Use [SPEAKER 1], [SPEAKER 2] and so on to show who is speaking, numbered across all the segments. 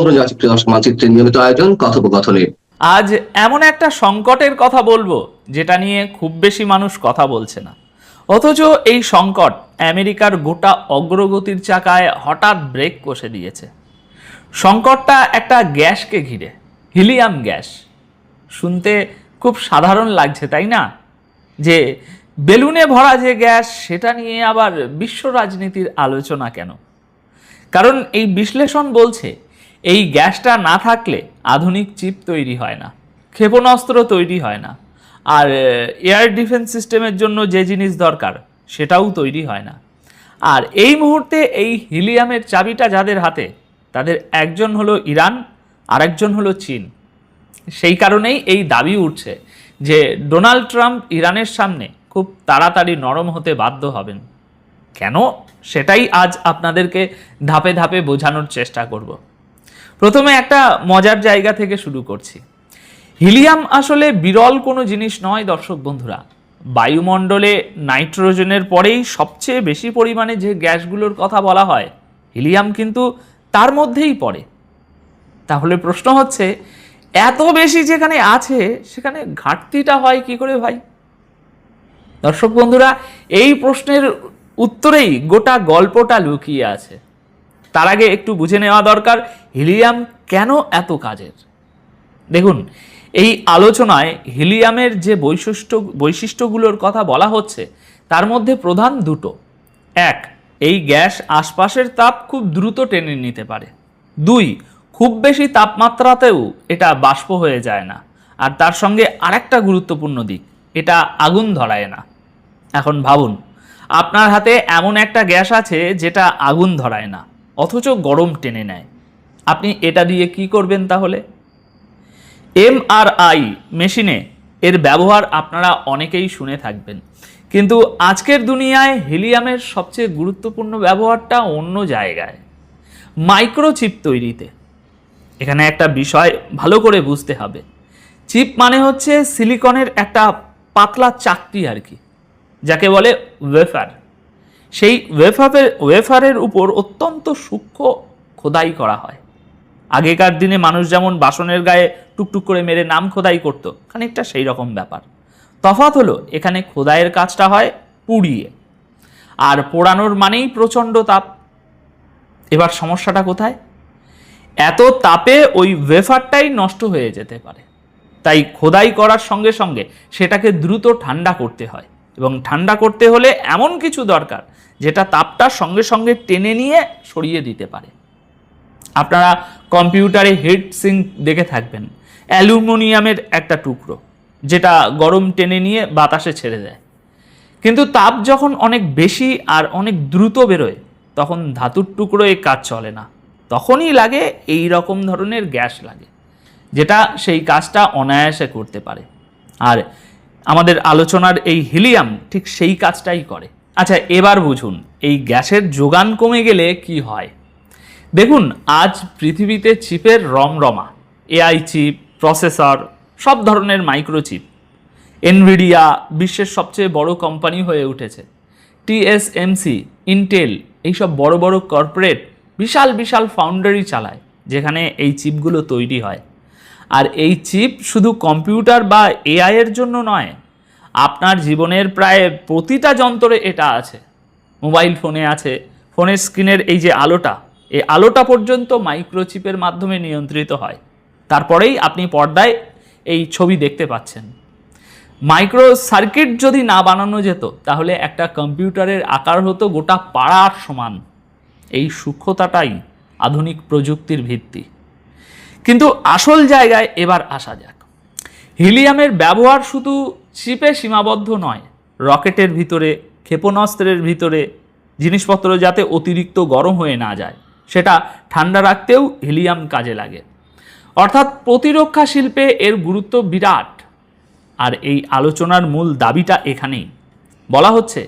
[SPEAKER 1] আমন্ত্রণ জানাচ্ছি প্রিয় দর্শক মানচিত্রের নিয়মিত আয়োজন কথোপকথনে।
[SPEAKER 2] আজ এমন একটা সংকটের কথা বলবো যেটা নিয়ে খুব বেশি মানুষ কথা বলছে না, অথচ এই সংকট আমেরিকার গোটা অগ্রগতির চাকায় হঠাৎ ব্রেক কষে দিয়েছে। সংকটটা একটা গ্যাসকে ঘিরে, হিলিয়াম গ্যাস। শুনতে খুব সাধারণ লাগছে, তাই না? যে বেলুনে ভরা যে গ্যাস, সেটা নিয়ে আবার বিশ্ব রাজনীতির আলোচনা কেন? কারণ এই বিশ্লেষণ বলছে এই গ্যাসটা না থাকলে আধুনিক চিপ তৈরি হয় না, ক্ষেপণাস্ত্র তৈরি হয় না, আর এয়ার ডিফেন্স সিস্টেমের জন্য যে জিনিস দরকার সেটাও তৈরি হয় না। আর এই মুহূর্তে এই হিলিয়ামের চাবিটা যাদের হাতে, তাদের একজন হলো ইরান, আরেকজন হলো চীন। সেই কারণেই এই দাবি উঠছে যে ডোনাল্ড ট্রাম্প ইরানের সামনে খুব তাড়াতাড়ি নরম হতে বাধ্য হবেন। কেন, সেটাই আজ আপনাদেরকে ধাপে ধাপে বোঝানোর চেষ্টা করব। প্রথমে একটা মজার জায়গা থেকে শুরু করছি। হিলিয়াম আসলে বিরল কোনো জিনিস নয় দর্শক বন্ধুরা। বায়ুমণ্ডলে নাইট্রোজেনের পরেই সবচেয়ে বেশি পরিমাণে যে গ্যাসগুলোর কথা বলা হয়, হিলিয়াম কিন্তু তার মধ্যেই পড়ে। তাহলে প্রশ্ন হচ্ছে, এত বেশি যেখানে আছে সেখানে ঘাটতিটা হয় কি করে ভাই? দর্শক বন্ধুরা, এই প্রশ্নের উত্তরেই গোটা গল্পটা লুকিয়ে আছে। তার আগে একটু বুঝে নেওয়া দরকার হিলিয়াম কেন এত কাজের। দেখুন, এই আলোচনায় হিলিয়ামের যে বৈশিষ্ট্যগুলোর কথা বলা হচ্ছে তার মধ্যে প্রধান দুটো। এক, এই গ্যাস আশপাশের তাপ খুব দ্রুত টেনে নিতে পারে। দুই, খুব বেশি তাপমাত্রাতেও এটা বাষ্প হয়ে যায় না। আর তার সঙ্গে আরেকটা গুরুত্বপূর্ণ দিক, এটা আগুন ধরায় না। এখন ভাবুন, আপনার হাতে এমন একটা গ্যাস আছে যেটা আগুন ধরায় না, অথচ গরম টেনে নেয়। আপনি এটা দিয়ে কি করবেন তাহলে? এমআরআই মেশিনে এর ব্যবহার আপনারা অনেকেই শুনে থাকবেন, কিন্তু আজকের দুনিয়ায় হিলিয়ামের সবচেয়ে গুরুত্বপূর্ণ ব্যবহারটা অন্য জায়গায়, মাইক্রোচিপ তৈরিতে। এখানে একটা বিষয় ভালো করে বুঝতে হবে। চিপ মানে হচ্ছে সিলিকনের একটা পাতলা চাকতি আর কি, যাকে বলে ওয়েফার। সেই ওয়েফারের উপর অত্যন্ত সূক্ষ্ম খোদাই করা হয়। আগেকার দিনে মানুষ যেমন বাসনের গায়ে টুকটুক করে মেরে নাম খোদাই করত, খানিকটা সেই রকম ব্যাপার। তফাৎ হলো এখানে খোদাইয়ের কাজটা হয় পুড়িয়ে, আর পোড়ানোর মানেই প্রচণ্ড তাপ। এবার সমস্যাটা কোথায়? এত তাপে ওই ওয়েফারটাই নষ্ট হয়ে যেতে পারে। তাই খোদাই করার সঙ্গে সঙ্গে সেটাকে দ্রুত ঠান্ডা করতে হয়, এবং ঠান্ডা করতে হলে এমন কিছু দরকার যেটা তাপটা সঙ্গে সঙ্গে টেনে নিয়ে সরিয়ে দিতে পারে। আপনারা কম্পিউটারে হিট সিঙ্ক দেখে থাকবেন, অ্যালুমিনিয়ামের একটা টুকরো যেটা গরম টেনে নিয়ে বাতাসে ছেড়ে দেয়। কিন্তু তাপ যখন অনেক বেশি আর অনেক দ্রুত বেরোয়, তখন ধাতুর টুকরো এই কাজ চলে না। তখনই লাগে এই রকম ধরনের গ্যাস লাগে, যেটা সেই কাজটা অনায়াসে করতে পারে। আর আমাদের আলোচনার এই হিলিয়াম ঠিক সেই কাজটাই করে। আচ্ছা, এবার বুঝুন এই গ্যাসের যোগান কমে গেলে কি হয়। দেখুন, আজ পৃথিবীতে চিপের রমরমা। এআই চিপ, প্রসেসর, সব ধরনের মাইক্রোচিপ। এনভিডিয়া বিশ্বের সবচেয়ে বড় কোম্পানি হয়ে উঠেছে। টিএসএমসি, ইন্টেল, এইসব বড় বড় কর্পোরেট বিশাল বিশাল ফাউন্ডারি চালায়, যেখানে এই চিপগুলো তৈরি হয়। আর এই চিপ শুধু কম্পিউটার বা এআই এর জন্য নয়, আপনার জীবনের প্রায় প্রতিটা যন্ত্রে এটা আছে। মোবাইল ফোনে আছে, ফোনের স্ক্রিনের এই যে আলোটা, এই আলোটা পর্যন্ত মাইক্রোচিপের মাধ্যমে নিয়ন্ত্রিত হয়। তারপরেই আপনি পর্দায় এই ছবি দেখতে পাচ্ছেন। মাইক্রো সার্কিট যদি না বানানো যেত, তাহলে একটা কম্পিউটারের আকার হতো গোটা পাড়ার সমান। এই সূক্ষ্মতাটাই আধুনিক প্রযুক্তির ভিত্তি। কিন্তু আসল জায়গায় এবার আসা যাক। হিলিয়ামের ব্যবহার শুধু চিপে সীমাবদ্ধ নয়। রকেটের ভিতরে, ক্ষেপণাস্ত্রের ভিতরে জিনিসপত্র যাতে অতিরিক্ত গরম হয়ে না যায়, সেটা ঠান্ডা রাখতেও হিলিয়াম কাজে লাগে। অর্থাৎ প্রতিরক্ষা শিল্পে এর গুরুত্ব বিরাট। আর এই আলোচনার মূল দাবিটা এখানেই। বলা হচ্ছে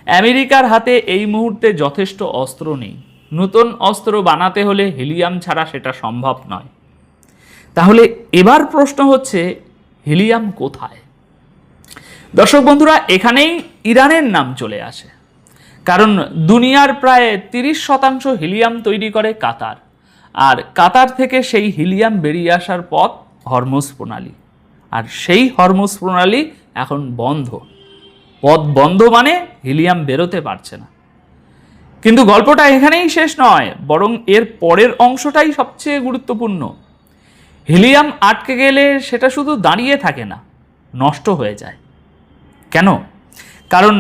[SPEAKER 2] আমেরিকার হাতে এই মুহূর্তে যথেষ্ট অস্ত্র নেই। নতুন অস্ত্র বানাতে হলে হিলিয়াম ছাড়া সেটা সম্ভব নয়। তাহলে এবার প্রশ্ন হচ্ছে, হিলিয়াম কোথায়? দর্শক বন্ধুরা, এখানেই ইরানের নাম চলে আসে। কারণ দুনিয়ার প্রায় 30% হিলিয়াম তৈরি করে কাতার, আর কাতার থেকে সেই হিলিয়াম বেরিয়ে আসার পথ হরমুজ প্রণালী, আর সেই হরমুজ প্রণালী এখন বন্ধ। পথ বন্ধ মানে হিলিয়াম বেরোতে পারছে না। কিন্তু গল্পটা এখানেই শেষ নয়, বরং এর পরের অংশটাই সবচেয়ে গুরুত্বপূর্ণ। হিলিয়াম আটকে গেলে সেটা শুধু দাঁড়িয়ে থাকে না, নষ্ট হয়ে যায়। কেন? কারণ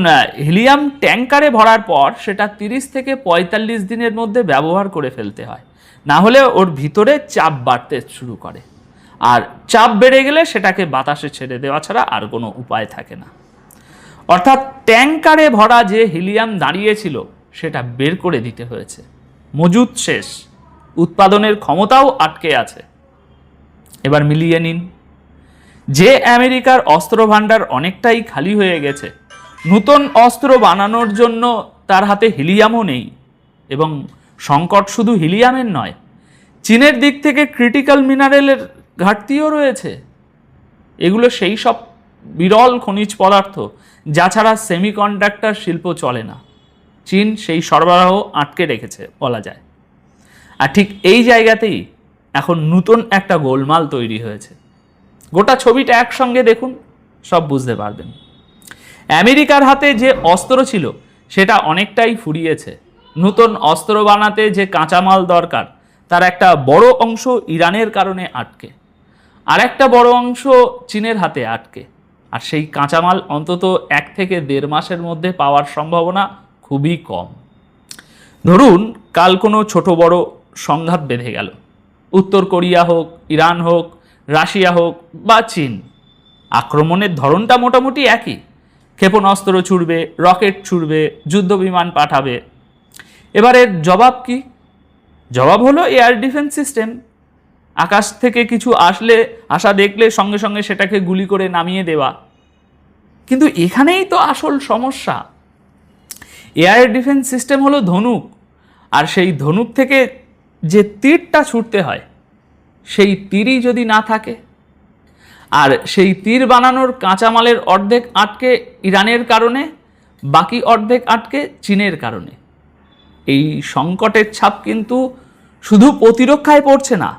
[SPEAKER 2] হিলিয়াম ট্যাঙ্কারে ভরার পর সেটা 30 থেকে 45 দিনের মধ্যে ব্যবহার করে ফেলতে হয়, না হলে ওর ভিতরে চাপ বাড়তে শুরু করে, আর চাপ বেড়ে গেলে সেটাকে বাতাসে ছেড়ে দেওয়া ছাড়া আর কোনো উপায় থাকে না। অর্থাৎ ট্যাঙ্কারে ভরা যে হিলিয়াম দাঁড়িয়েছিল সেটা বের করে দিতে হয়েছে। মজুদ শেষ, উৎপাদনের ক্ষমতাও আটকে আছে। এবার মিলিয়ে নিন, যে আমেরিকার অস্ত্র ভাণ্ডার অনেকটাই খালি হয়ে গেছে, নতুন অস্ত্র বানানোর জন্য তার হাতে হিলিয়ামও নেই, এবং সংকট শুধু হিলিয়ামের নয়, চীনের দিক থেকে ক্রিটিক্যাল মিনারেলের ঘাটতিও রয়েছে। এগুলো সেই সব বিরল খনিজ পদার্থ যা ছাড়া সেমিকন্ডাক্টর শিল্প চলে না। চীন সেই সরবরাহ আটকে রেখেছে বলা যায়। আর ঠিক এই জায়গাতেই এখন নতুন একটা গোলমাল তৈরি হয়েছে। গোটা ছবিটা একসঙ্গে দেখুন, সব বুঝতে পারবেন। আমেরিকার হাতে যে অস্ত্র ছিল সেটা অনেকটাই ফুরিয়েছে। নতুন অস্ত্র বানাতে যে কাঁচামাল দরকার তার একটা বড় অংশ ইরানের কারণে আটকে, আর একটা বড় অংশ চীনের হাতে আটকে। আর সেই কাঁচামাল অন্তত 1 থেকে 1.5 মাসের মধ্যে পাওয়ার সম্ভাবনা খুবই কম। ধরুন কাল কোনো ছোট বড় সংঘাত বেঁধে গেল, উত্তর কোরিয়া হোক, ইরান হোক, রাশিয়া হোক বা চীন। আক্রমণের ধরনটা মোটামুটি একই, ক্ষেপণাস্ত্র ছুড়বে, রকেট ছুড়বে, যুদ্ধবিমান পাঠাবে। এবারের জবাব কি? জবাব হলো এয়ার ডিফেন্স সিস্টেম। আকাশ থেকে কিছু আসা দেখলে সঙ্গে সঙ্গে সেটাকে গুলি করে নামিয়ে দেওয়া। কিন্তু এখানেই তো আসল সমস্যা। এয়ার ডিফেন্স সিস্টেম হলো ধনুক, আর সেই ধনুক থেকে যে তীরটা ছুটতে হয় সেই তীরই যদি না থাকে, আর সেই তীর বানানোর কাঁচামালের অর্ধেক আটকে ইরানের কারণে, বাকি অর্ধেক আটকে চীনের কারণে, এই সংকটের ছাপ কিন্তু শুধু প্রতিরক্ষায় পড়ছে না,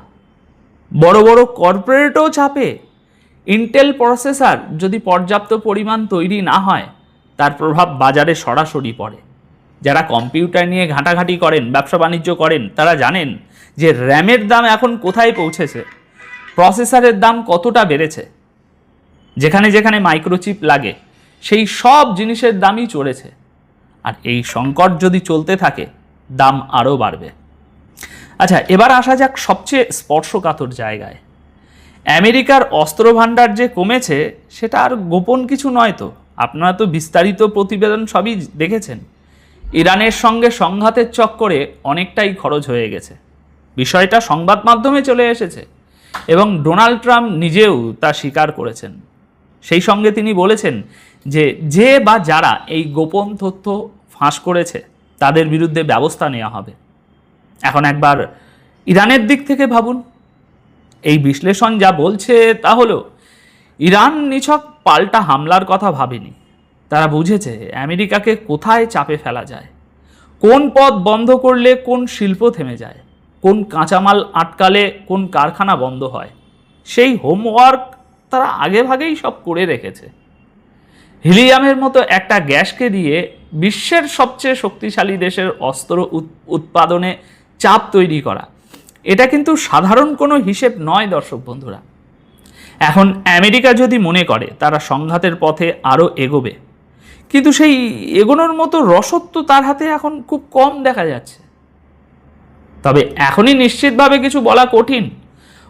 [SPEAKER 2] বড় বড় কর্পোরেটও চাপে। ইন্টেল প্রসেসর যদি পর্যাপ্ত পরিমাণ তৈরি না হয় তার প্রভাব বাজারে সরাসরি পড়ে। যারা কম্পিউটার নিয়ে ঘাঁটাঘাঁটি করেন, ব্যবসা বাণিজ্য করেন, তারা জানেন যে র্যামের দাম এখন কোথায় পৌঁছেছে, প্রসেসরের দাম কতটা বেড়েছে। যেখানে যেখানে মাইক্রোচিপ লাগে সেই সব জিনিসের দামই চড়েছে। আর এই সংকট যদি চলতে থাকে দাম আরও বাড়বে। আচ্ছা, এবার আসা যাক সবচেয়ে স্পর্শকাতর জায়গায়। আমেরিকার অস্ত্র ভাণ্ডার যে কমেছে সেটা আর গোপন কিছু নয় তো, আপনারা তো বিস্তারিত প্রতিবেদন সবই দেখেছেন। ইরানের সঙ্গে সংঘাতের চক্করে অনেকটাই খরচ হয়ে গেছে, বিষয়টা সংবাদ মাধ্যমে চলে এসেছে, এবং ডোনাল্ড ট্রাম্প নিজেও তা স্বীকার করেছেন। সেই সঙ্গে তিনি বলেছেন যে বা যারা এই গোপন তথ্য ফাঁস করেছে তাদের বিরুদ্ধে ব্যবস্থা নেওয়া হবে। এখন একবার ইরানের দিক থেকে ভাবুন। এই বিশ্লেষণ যা বলছে তা হলো ইরান নিছক পাল্টা হামলার কথা ভাবেনি। তারা বুঝেছে আমেরিকাকে কোথায় চাপে ফেলা যায়, কোন পথ বন্ধ করলে কোন শিল্প থেমে যায়, কোন কাঁচামাল আটকালে কোন কারখানা বন্ধ হয়। সেই হোমওয়ার্ক তারা আগেভাগেই সব করে রেখেছে। হিলিয়ামের মতো একটা গ্যাসকে দিয়ে বিশ্বের সবচেয়ে শক্তিশালী দেশের অস্ত্র উৎপাদনে চাপ তৈরি করা, এটা কিন্তু সাধারণ কোনো হিসেব নয় দর্শক বন্ধুরা। এখন আমেরিকা যদি মনে করে তারা সংঘাতের পথে আরও এগোবে, কিন্তু সেই এগোনোর মতো রসদ তো তার হাতে এখন খুব কম দেখা যাচ্ছে। তবে এখনই নিশ্চিতভাবে কিছু বলা কঠিন।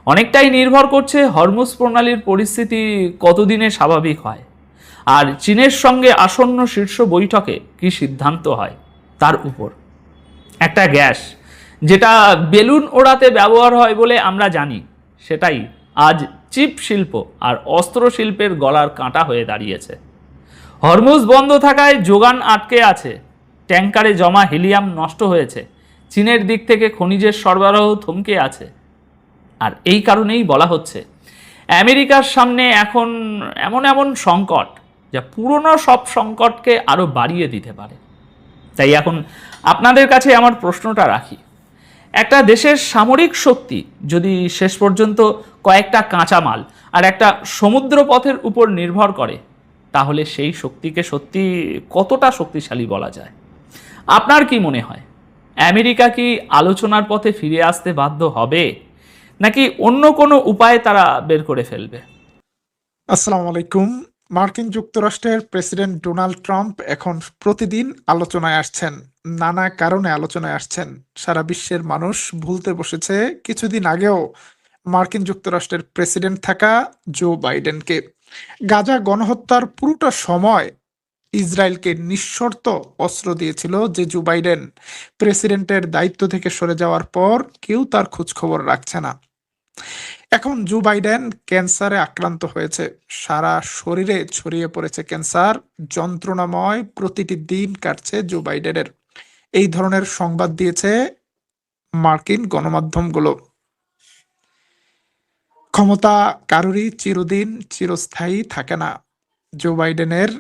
[SPEAKER 2] অনেকটাই নির্ভর করছে হরমুজ প্রণালীর পরিস্থিতি কতদিনে স্বাভাবিক হয়, আর চীনের সঙ্গে আসন্ন শীর্ষ বৈঠকে কী সিদ্ধান্ত হয় তার উপর। একটা গ্যাস যেটা বেলুন ওড়াতে ব্যবহার হয় বলে আমরা জানি, সেটাই আজ চিপ শিল্প আর অস্ত্র শিল্পের গলার কাঁটা হয়ে দাঁড়িয়েছে। হরমুজ বন্ধ থাকায় যোগান আটকে আছে, ট্যাঙ্কারে জমা হিলিয়াম নষ্ট হয়েছে, চীনের দিক থেকে খনিজের সরবরাহ থমকে আছে। আর এই কারণেই বলা হচ্ছে আমেরিকার সামনে এখন এমন সংকট যা পুরনো সব সংকটকে আরও বাড়িয়ে দিতে পারে। তাই এখন আপনাদের কাছে আমার প্রশ্নটা রাখি, একটা দেশের সামরিক শক্তি যদি শেষ পর্যন্ত কয়েকটা কাঁচামাল আর একটা সমুদ্র পথের উপর নির্ভর করে, তাহলে সেই শক্তিকে সত্যি কতটা শক্তিশালী বলা যায়? আপনার কি মনে হয়, আমেরিকা কি আলোচনার পথে ফিরে আসতে বাধ্য হবে, নাকি অন্য কোনো উপায় তারা বের করে ফেলবে?
[SPEAKER 3] আসসালামু আলাইকুম। মার্কিন যুক্তরাষ্ট্রের প্রেসিডেন্ট ডোনাল্ড ট্রাম্প এখন প্রতিদিন আলোচনায় আসছেন, নানা কারণে আলোচনায় আসছেন। সারা বিশ্বের মানুষ ভুলতে বসেছে কিছুদিন আগেও মার্কিন যুক্তরাষ্ট্রের প্রেসিডেন্ট থাকা জো বাইডেনকে। গাজা গণহত্যার পুরোটা সময় ইসরায়েলকে নিঃশর্ত অস্ত্র দিয়েছিল যে জো বাইডেন। প্রেসিডেন্টের দায়িত্ব থেকে সরে যাওয়ার পর কেউ তার খোঁজ খবর রাখছে না। এখন জো বাইডেন ক্যান্সারে আক্রান্ত হয়েছে, সারা শরীরে ছড়িয়ে পড়েছে ক্যান্সার, যন্ত্রণাময় প্রতিটি দিন কাটছে জো বাইডেনের। এই ধরনের সংবাদ দিয়েছে মার্কিন গণমাধ্যমগুলো। ক্ষমতা কারোরই চিরদিন চিরস্থায়ী থাকে না। জো বাইডেনের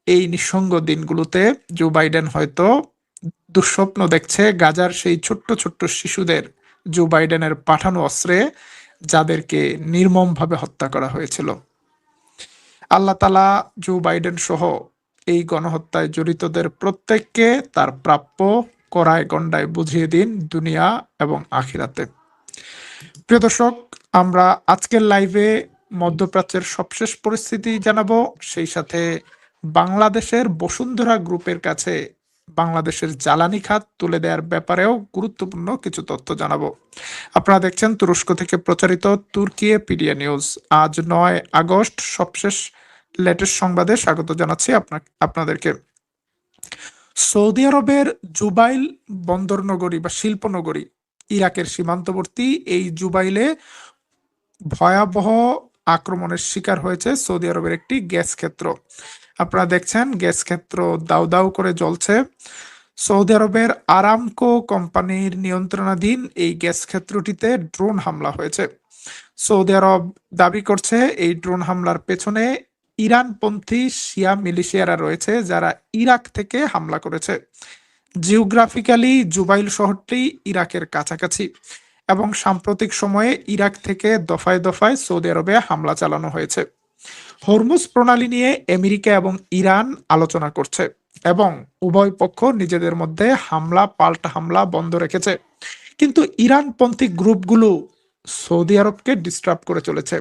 [SPEAKER 3] এই নিঃসঙ্গ দিনগুলোতে জো বাইডেন হয়তো দুঃস্বপ্ন দেখছে গাজার সেই ছোট্ট ছোট্ট শিশুদের, জো বাইডেনের পাঠানো অস্ত্রে যাদেরকে নির্মমভাবে হত্যা করা হয়েছিল। আল্লাহ তাআলা জো বাইডেন সহ এই গণহত্যায় জড়িতদের প্রত্যেককে তার প্রাপ্য কড়ায় গণ্ডায় বুঝিয়ে দিন, দুনিয়া এবং আখিরাতে। প্রিয় দর্শক, আমরা আজকের লাইভে মধ্যপ্রাচ্যের সবশেষ পরিস্থিতি জানাবো, সেই সাথে বাংলাদেশের বসুন্ধরা গ্রুপের কাছে বাংলাদেশের জ্বালানি খাত তুলে দেওয়ার ব্যাপারেও গুরুত্বপূর্ণ কিছু তথ্য জানাবো। আপনারা দেখছেন তুরস্ক থেকে প্রচারিত তুর্কিয়ে পিডিয়া নিউজ। আজ 9 আগস্ট সবশেষ লেটেস্ট সংবাদে স্বাগত জানাচ্ছি আপনাদেরকে। সৌদি আরবের জুবাইল বন্দরনগরী বা শিল্পনগরী, ইরাকের সীমান্তবর্তী এই জুবাইলে ভয়াবহ আক্রমণের শিকার হয়েছে সৌদি আরবের একটি গ্যাস ক্ষেত্র। আপনারা দেখছেন গ্যাস ক্ষেত্র দাউ দাউ করে জ্বলছে। সৌদি আরবের আরামকো কোম্পানির নিয়ন্ত্রণাধীন এই গ্যাস ক্ষেত্রটিতে ড্রোন হামলা হয়েছে। সৌদি আরব দাবি করছে এই ড্রোন হামলার পেছনে ইরানপন্থী শিয়া মিলিশিয়ারা রয়েছে, যারা ইরাক থেকে হামলা করেছে। জিওগ্রাফিক্যালি জুবাইল শহরটি ইরাকের কাছাকাছি এবং সাম্প্রতিক সময়ে ইরাক থেকে দফায় দফায় সৌদি আরবে হামলা চালানো হয়েছে। হরমুজ প্রণালী নিয়ে আমেরিকা এবং ইরান আলোচনা করছে এবং উভয় পক্ষ নিজেদের মধ্যে হামলা পাল্টা হামলা বন্ধ রেখেছে, কিন্তু ইরানপন্থী গ্রুপগুলো সৌদি আরবকে ডিস্টার্ব করে চলেছে।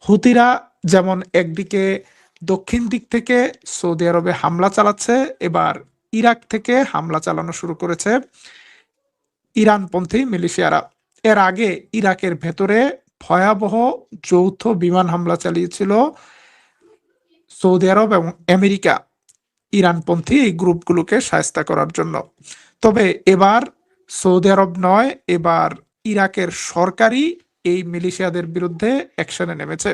[SPEAKER 3] হুতিরা যেমন একদিকে দক্ষিণ দিক থেকে সৌদি আরবে হামলা চালাচ্ছে, এবার ইরাক থেকে হামলা চালানো শুরু করেছে ইরানপন্থী মিলিশিয়ারা। এর আগে ইরাকের ভেতরে ভয়াবহ যৌথ বিমান হামলা চালিয়েছিল সৌদি আরব এবং আমেরিকা ইরানপন্থী এই গ্রুপগুলোকে শায়েস্তা করার জন্য। তবে এবার সৌদি আরব নয়, এবার ইরাকের সরকারই এই মিলিশিয়াদের বিরুদ্ধে অ্যাকশনে নেমেছে।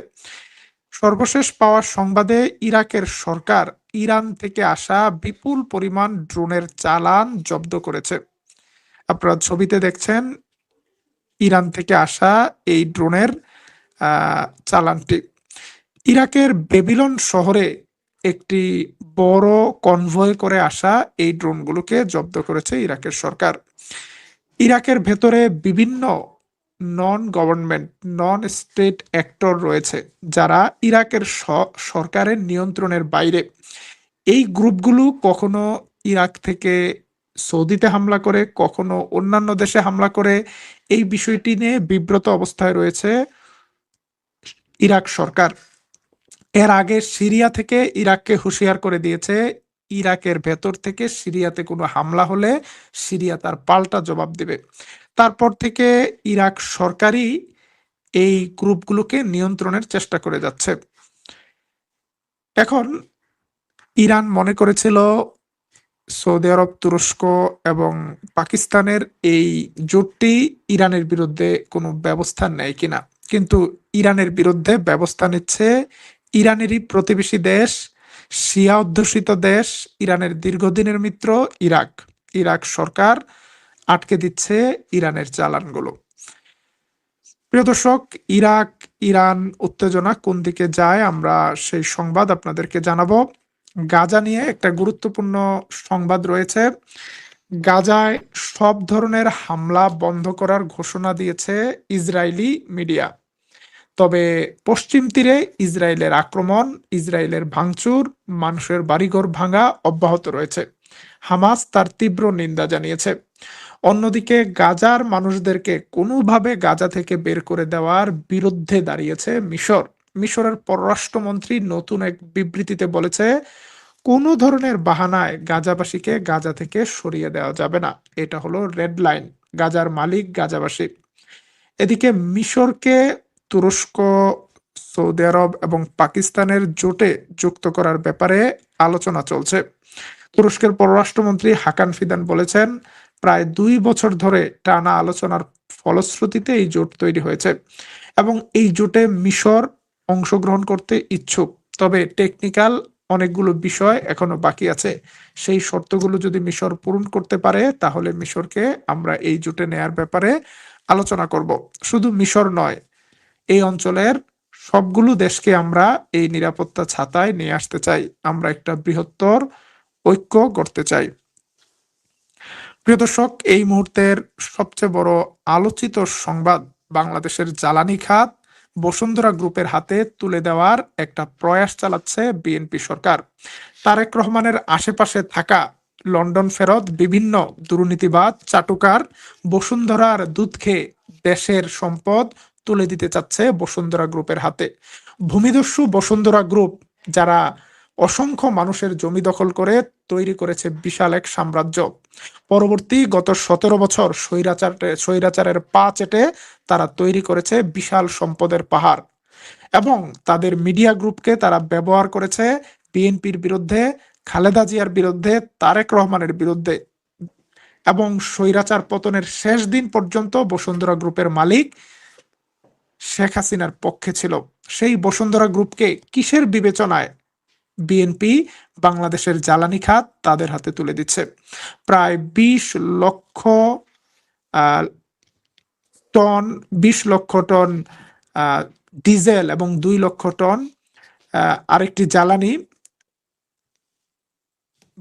[SPEAKER 3] সর্বশেষ পাওয়া সংবাদে ইরাকের সরকার ইরান থেকে আসা বিপুল পরিমাণ ড্রোনের চালান জব্দ করেছে। আপনারা ছবিতে দেখছেন ইরান থেকে আসা এই ড্রোনের চালানটি। ইরাকের বেবিলন শহরে একটি বড় কনভয় করে আসা এই ড্রোনগুলোকে জব্দ করেছে ইরাকের সরকার। ইরাকের ভেতরে বিভিন্ন non government non state actor রয়েছে, যারা ইরাকের সরকারের নিয়ন্ত্রণের বাইরে। এই গ্রুপগুলো কখনো ইরাক থেকে সৌদিতে হামলা করে, কখনো অন্যান্য দেশে হামলা করে। এই বিষয়টি নিয়ে বিব্রত অবস্থায় রয়েছে ইরাক সরকার। এর আগে সিরিয়া থেকে ইরাককে হুঁশিয়ার করে দিয়েছে, ইরাকের ভেতর থেকে সিরিয়াতে কোনো হামলা হলে সিরিয়া তার পাল্টা জবাব দেবে। তারপর থেকে ইরাক সরকারই এই গ্রুপগুলোকে নিয়ন্ত্রণের চেষ্টা করে যাচ্ছে। এখন ইরান মনে করেছিল সৌদি আরব, তুরস্ক এবং পাকিস্তানের এই জোটটি ইরানের বিরুদ্ধে কোনো ব্যবস্থা নেয় কিনা, কিন্তু ইরানের বিরুদ্ধে ব্যবস্থা নিচ্ছে ইরানেরই প্রতিবেশী দেশ, শিয়া অধ্যুষিত দেশ, ইরানের দীর্ঘদিনের মিত্র ইরাক। ইরাক সরকার আটকে দিচ্ছে ইরানের চালানগুলো। প্রিয় দর্শক, ইরাক ইরান উত্তেজনা কোন দিকে যায় আমরা সেই সংবাদ আপনাদেরকে জানাবো। গাজা নিয়ে একটা গুরুত্বপূর্ণ সংবাদ রয়েছে। গাজায় সব ধরনের হামলা বন্ধ করার ঘোষণা দিয়েছে ইসরায়েলি মিডিয়া। তবে পশ্চিম তীরে ইসরায়েলের আক্রমণ, ইসরায়েলের ভাঙচুর, মানুষের বাড়িঘর ভাঙা অব্যাহত রয়েছে। হামাস তার তীব্র নিন্দা জানিয়েছে। অন্যদিকে গাজার মানুষদেরকে কোনোভাবে গাজা থেকে বের করে দেওয়ার বিরুদ্ধে দাঁড়িয়েছে মিশর। মিশরের পররাষ্ট্রমন্ত্রী নতুন এক বিবৃতিতে বলেছে, কোনো ধরনের বাহানায় গাজাবাসীকে গাজা থেকে সরিয়ে দেওয়া যাবে না। এটা হলো রেড লাইন, গাজার মালিক গাজাবাসী। এদিকে মিশরকে তুরস্ক, সৌদি আরব এবং পাকিস্তানের জোটে যুক্ত করার ব্যাপারে আলোচনা চলছে। তুরস্কের পররাষ্ট্রমন্ত্রী হাকান ফিদান বলেছেন, প্রায় 2 বছর ধরে টানা আলোচনার ফলশ্রুতিতে এই জোট তৈরি হয়েছে এবং এই জোটে মিশর অংশগ্রহণ করতে ইচ্ছুক। তবে টেকনিক্যাল অনেকগুলো বিষয় এখনো বাকি আছে। সেই শর্তগুলো যদি মিশর পূরণ করতে পারে তাহলে মিশরকে আমরা এই জোটে নেয়ার ব্যাপারে আলোচনা করব। শুধু মিশর নয়, এই অঞ্চলের সবগুলো দেশকে আমরা এই নিরাপত্তা ছাতায় নিয়ে আসতে চাই। আমরা একটা বৃহত্তর ঐক্য করতে চাই। প্রিয় দর্শক, এই মুহূর্তের সবচেয়ে বড় আলোচিত সংবাদ, বাংলাদেশের জ্বালানি খাত বসুন্ধরা গ্রুপের হাতে তুলে দেওয়ার একটা প্রয়াস চালাচ্ছে বিএনপি সরকার। তারেক রহমানের আশেপাশে থাকা লন্ডন ফেরত বিভিন্ন দুর্নীতিবাদ চাটুকার বসুন্ধরার দুধ খেয়ে দেশের সম্পদ তুলে দিতে চাচ্ছে বসুন্ধরা গ্রুপের হাতে। ভূমিদস্যু বসুন্ধরা গ্রুপ, যারা অসংখ্য মানুষের জমি দখল করে তৈরি করেছে বিশাল এক সাম্রাজ্য, পরবর্তী গত 17 বছর স্বৈরাচারের পা চেটে তারা তৈরি করেছে বিশাল সম্পদের পাহাড় এবং তাদের মিডিয়া গ্রুপকে তারা ব্যবহার করেছে বিএনপির বিরুদ্ধে, খালেদা জিয়ার বিরুদ্ধে, তারেক রহমানের বিরুদ্ধে এবং স্বৈরাচার পতনের শেষ দিন পর্যন্ত বসুন্ধরা গ্রুপের মালিক শেখ হাসিনার পক্ষে ছিল। সেই বসুন্ধরা গ্রুপকে কিসের বিবেচনায় বিএনপি বাংলাদেশের জ্বালানি খাত তাদের হাতে তুলে দিচ্ছে? প্রায় 20 লক্ষ টন ডিজেল এবং 2 লক্ষ টন আরেকটি জ্বালানি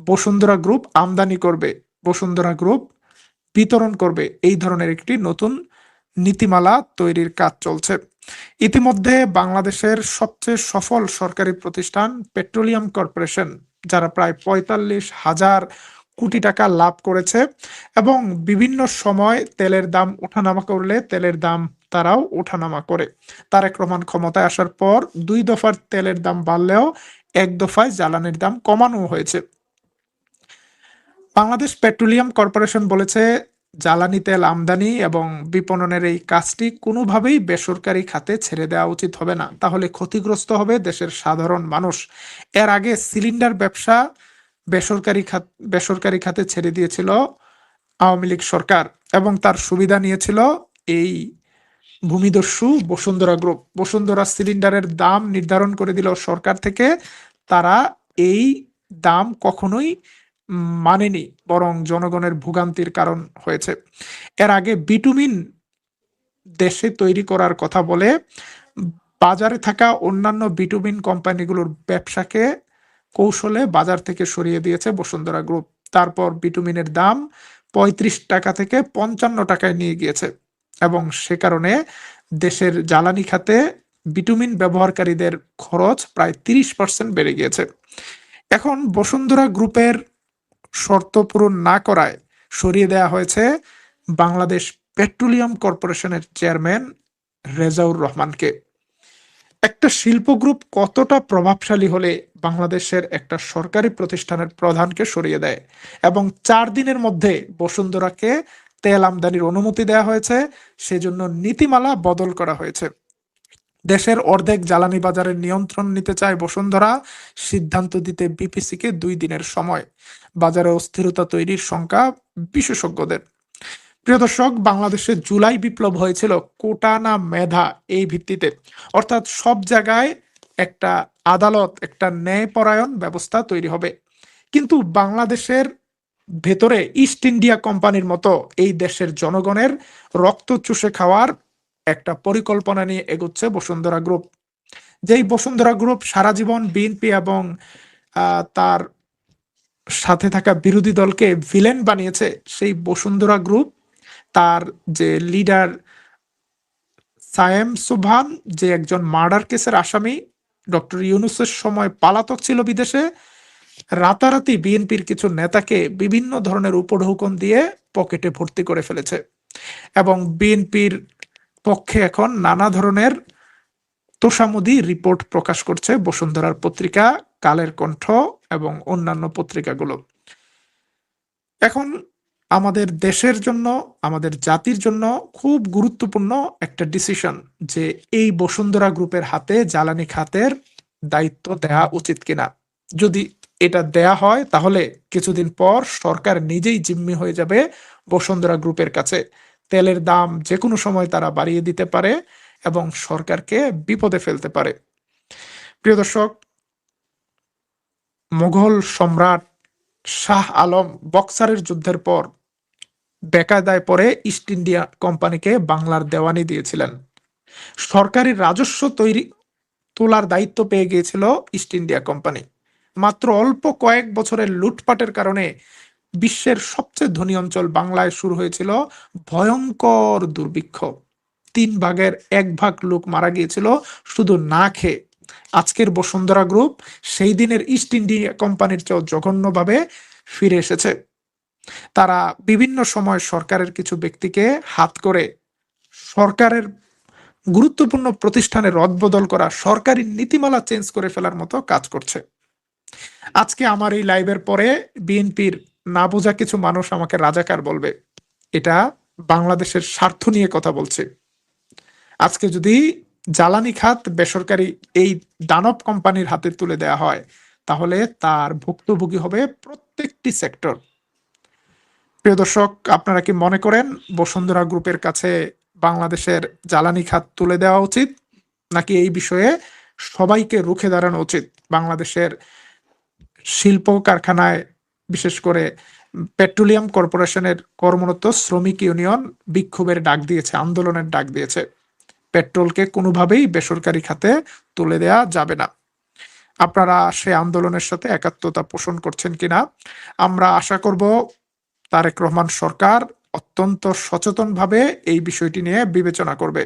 [SPEAKER 3] বসুন্ধরা গ্রুপ আমদানি করবে, বসুন্ধরা গ্রুপ বিতরণ করবে। এই ধরনের একটি নতুন নীতিমালা তৈরির কাজ চলছে। ইতিমধ্যে বাংলাদেশের সবচেয়ে সফল সরকারি প্রতিষ্ঠান পেট্রোলিয়াম কর্পোরেশন, যারা প্রায় 45,000 কোটি টাকা লাভ করেছে এবং বিভিন্ন সময় তেলের দাম ওঠানামা করলে তেলের দাম তারাও ওঠানামা করে। তারেক রহমান ক্ষমতায় আসার পর 2 দফার তেলের দাম বাড়লেও 1 দফায় জ্বালানির দাম কমানো হয়েছে। বাংলাদেশ পেট্রোলিয়াম কর্পোরেশন বলেছে, জ্বালানি তেল আমদানি এবং বিপণনের এই কাজটি কোনোভাবেই বেসরকারি খাতে ছেড়ে দেওয়া উচিত হবে না, তাহলে ক্ষতিগ্রস্ত হবে দেশের সাধারণ মানুষ। এর আগে সিলিন্ডার ব্যবসা বেসরকারি খাতে ছেড়ে দিয়েছিল আওয়ামী লীগ সরকার এবং তার সুবিধা নিয়েছিল এই ভূমিদস্যু বসুন্ধরা গ্রুপ। বসুন্ধরা সিলিন্ডারের দাম নির্ধারণ করে দিল সরকার থেকে, তারা এই দাম কখনোই মানেনি, বরং জনগণের ভোগান্তির কারণ হয়েছে। এর আগে বিটুমিন দেশে তৈরি করার কথা বলে বাজারে থাকা অন্যান্য বিটুমিন কোম্পানিগুলোর ব্যবসাকে কৌশলে বাজার থেকে সরিয়ে দিয়েছে বসুন্ধরা গ্রুপ। তারপর বিটুমিনের দাম 35 টাকা থেকে 55 টাকায় নিয়ে গিয়েছে এবং সে কারণে দেশের জ্বালানি খাতে বিটুমিন ব্যবহারকারীদের খরচ প্রায় 30% বেড়ে গিয়েছে। এখন বসুন্ধরা গ্রুপের শর্ত পূরণ না করায় সরিয়ে দেওয়া হয়েছে বাংলাদেশ পেট্রোলিয়াম কর্পোরেশনের চেয়ারম্যান রেজাউর রহমানকে। একটা শিল্প গ্রুপ কতটা প্রভাবশালী হলে বাংলাদেশের একটা সরকারি প্রতিষ্ঠানের প্রধানকে সরিয়ে দেয় এবং 4 দিনের মধ্যে বসুন্ধরাকে তেল আমদানির অনুমতি দেওয়া হয়েছে, সেজন্য নীতিমালা বদল করা হয়েছে। দেশের অর্ধেক জ্বালানি বাজারের নিয়ন্ত্রণ নিতে চায় বসুন্ধরা, সিদ্ধান্ত দিতে বিপিসিকে 2 দিনের সময়। বাজারে অস্থিরতা তৈরির শঙ্কা বিশেষজ্ঞদের। প্রিয় দর্শক, বাংলাদেশে জুলাই বিপ্লব হয়েছিল কোটা না মেধা এই ভিত্তিতে, অর্থাৎ সব জায়গায় একটা আদালত, একটা ন্যায়পরায়ণ ব্যবস্থা তৈরি হবে। কিন্তু বাংলাদেশের ভেতরে ইস্ট ইন্ডিয়া কোম্পানির মতো এই দেশের জনগণের রক্ত চুষে খাওয়ার একটা পরিকল্পনা নিয়ে এগোচ্ছে বসুন্ধরা গ্রুপ। যেই বসুন্ধরা গ্রুপ সারা জীবন বিএনপি এবং তার সাথে থাকা বিরোধী দলকে ভিলেন বানিয়েছে সেই বসুন্ধরা গ্রুপ, তার যে লিডার সায়েম সুবহান, যে একজন মার্ডার কেসের আসামি, ডক্টর ইউনূসের সময় পলাতক ছিল বিদেশে, রাতারাতি বিএনপির কিছু নেতাকে বিভিন্ন ধরনের উপঢৌকন দিয়ে পকেটে ভর্তি করে ফেলেছে এবং বিএনপির পক্ষে এখন নানা ধরনের তোষামোদী রিপোর্ট প্রকাশ করছে বসুন্ধরার পত্রিকা, কালের কণ্ঠ এবং অন্যান্য পত্রিকাগুলো। এখন আমাদের দেশের জন্য, আমাদের জাতির জন্য খুব গুরুত্বপূর্ণ একটা ডিসিশন যে এই বসুন্ধরা গ্রুপের হাতে জ্বালানি খাতের দায়িত্ব দেওয়া উচিত কিনা। যদি এটা দেয়া হয় তাহলে কিছুদিন পর সরকার নিজেই জিম্মি হয়ে যাবে বসুন্ধরা গ্রুপের কাছে। তেলের দাম যে কোনো সময় তারা বাড়িয়ে দিতে পারে এবং সরকারকে বিপদে ফেলতে পারে। প্রিয় দর্শক, মুঘল সম্রাট শাহ আলম বক্সারের যুদ্ধের পর বেকায়দায় পড়ে ইস্ট ইন্ডিয়া কোম্পানিকে বাংলার দেওয়ানি দিয়েছিলেন। সরকারি রাজস্ব তোলার দায়িত্ব পেয়ে গিয়েছিল ইস্ট ইন্ডিয়া কোম্পানি। মাত্র অল্প কয়েক বছরের লুটপাটের কারণে বিশ্বের সবচেয়ে ধনী অঞ্চল বাংলায় শুরু হয়েছিল ভয়ঙ্কর দুর্ভিক্ষ। 1/3 লোক মারা গিয়েছিল শুধু না খেয়ে। আজকের বসুন্ধরা গ্রুপ সেই দিনের ইস্ট ইন্ডিয়া কোম্পানির চেয়েও জঘন্যভাবে ফিরে এসেছে। তারা বিভিন্ন সময় সরকারের কিছু ব্যক্তিকে হাত করে সরকারের গুরুত্বপূর্ণ প্রতিষ্ঠানে রদবদল করা, সরকারি নীতিমালা চেঞ্জ করে ফেলার মতো কাজ করছে। আজকে আমার এই লাইভের পরে বিএনপির না বোঝা কিছু মানুষ আমাকে রাজাকার বলবে। এটা বাংলাদেশের স্বার্থ নিয়ে কথা বলছে। আজকে যদি জ্বালানি খাত বেসরকারি এই দানব কোম্পানির হাতে তুলে দেওয়া হয় তাহলে তার ভুক্তভোগী হবে প্রত্যেকটি সেক্টর। প্রিয় দর্শক, আপনারা কি মনে করেন বসুন্ধরা গ্রুপের কাছে বাংলাদেশের জ্বালানি খাত তুলে দেওয়া উচিত, নাকি এই বিষয়ে সবাইকে রুখে দাঁড়ানো উচিত? বাংলাদেশের শিল্প কারখানায় বিশেষ করে পেট্রোলিয়াম কর্পোরেশনের কর্মরত শ্রমিক ইউনিয়ন বিক্ষোভের ডাক দিয়েছে, আন্দোলনের ডাক দিয়েছে। পেট্রোলকে কোনোভাবেই বেসরকারি খাতে তুলে দেওয়া যাবে না। আপনারা সে আন্দোলনের সাথে একাত্মতা পোষণ করছেন কিনা? আমরা আশা করব তারেক রহমান সরকার অত্যন্ত সচেতনভাবে এই বিষয়টি নিয়ে বিবেচনা করবে।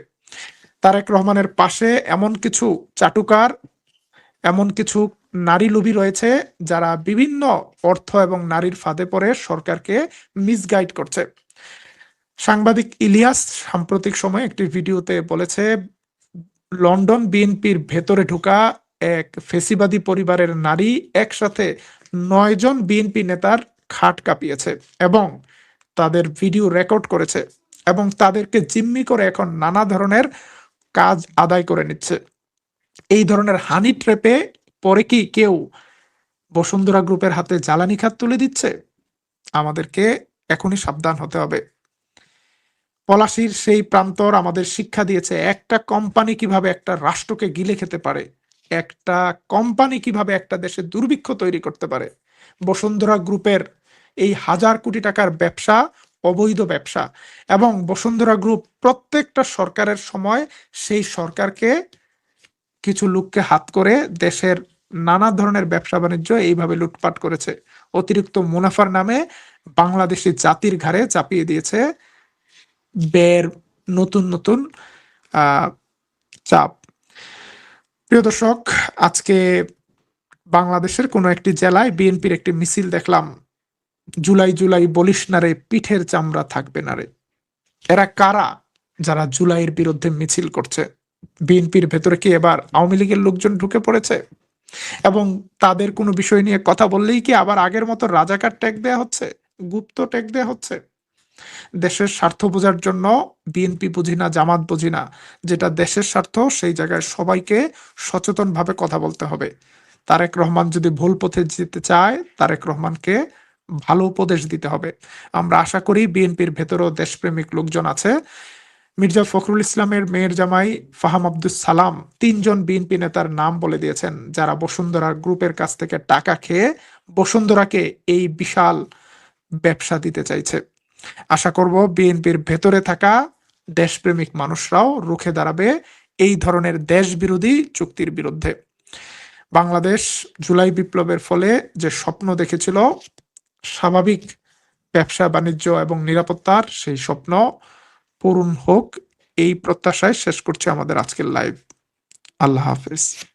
[SPEAKER 3] তারেক রহমানের পাশে এমন কিছু চাটুকার, এমন কিছু নারী লোভী রয়েছে যারা বিভিন্ন অর্থ এবং নারীর ফাঁদে পড়ে সরকারকে মিসগাইড করছে। সাংবাদিক ইলিয়াস সাম্প্রতিক সময়ে একটি ভিডিওতে বলেছে, লন্ডন বিএনপির ভেতরে ঢোকা এক ফেসিবাদী পরিবারের নারী একসাথে 9 জন বিএনপি নেতার খাট কাঁপিয়েছে এবং তাদের ভিডিও রেকর্ড করেছে এবং তাদেরকে জিম্মি করে এখন নানা ধরনের কাজ আদায় করে নিচ্ছে। এই ধরনের হানি ট্র্যাপে পরে কি কেউ বসুন্ধরা গ্রুপের হাতে জ্বালানি খাত তুলে দিচ্ছে? আমাদেরকে এখনই সাবধান হতে হবে। পলাশির সেই প্রান্তর আমাদের শিক্ষা দিয়েছে একটা কোম্পানি কিভাবে একটা রাষ্ট্রকে গিলে খেতে পারে, একটা কোম্পানি কিভাবে একটা দেশে দুর্ভিক্ষ তৈরি করতে পারে। বসুন্ধরা গ্রুপের এই 1000 কোটি টাকার ব্যবসা অবৈধ ব্যবসা এবং বসুন্ধরা গ্রুপ প্রত্যেকটা সরকারের সময় সেই সরকারকে কিছু লোককে হাত করে দেশের নানা ধরনের ব্যবসা বাণিজ্য এইভাবে লুটপাট করেছে। অতিরিক্ত মুনাফার নামে বাংলাদেশি জাতির ঘাড়ে চাপিয়ে দিয়েছে ব্যয়ের নতুন নতুন চাপ। প্রিয় দর্শক, আজকে বাংলাদেশের কোনো একটি জেলায় বিএনপির একটি মিছিল দেখলাম, জুলাই জুলাই বলিস না রে, পিঠের চামড়া থাকবে না রে। এরা কারা যারা জুলাইয়ের বিরুদ্ধে মিছিল করছে? বিএনপির ভেতরে কি এবার আওয়ামী লীগের লোকজন ঢুকে পড়েছে এবং তাদের কোনো বিষয় নিয়ে কথা বললেই কি আবার আগের মতো রাজাকার ট্যাগ দেয়া হচ্ছে, গুপ্ত ট্যাগ দেয়া হচ্ছে? দেশের স্বার্থ বোঝার জন্য বিএনপি বুঝি না, জামাত বুঝি না, যেটা দেশের স্বার্থ সেই জায়গায় সবাইকে সচেতনভাবে কথা বলতে হবে। তারেক রহমান যদি ভুল পথে যেতে চায়, তারেক রহমানকে ভালো উপদেশ দিতে হবে। আমরা আশা করি বিএনপির ভেতরেও দেশপ্রেমিক লোকজন আছে। মির্জা ফখরুল ইসলামের মেয়ের জামাই ফাহাম আব্দুস সালাম 3 জন বিএনপি নেতার নাম বলে দিয়েছেন যারা বসুন্ধরা গ্রুপের কাছ থেকে টাকা খেয়ে বসুন্ধরাকে এই বিশাল ব্যবসা দিতে চাইছে। আশা করব বিএনপির ভেতরে থাকা দেশপ্রেমিক মানুষরাও রুখে দাঁড়াবে এই ধরনের দেশ বিরোধী চুক্তির বিরুদ্ধে। বাংলাদেশ জুলাই বিপ্লবের ফলে যে স্বপ্ন দেখেছিল স্বাভাবিক ব্যবসা বাণিজ্য এবং নিরাপত্তার, সেই স্বপ্ন পূরণ হোক, এই প্রত্যাশায় শেষ করছি আমাদের আজকের লাইভ। আল্লাহ হাফেজ।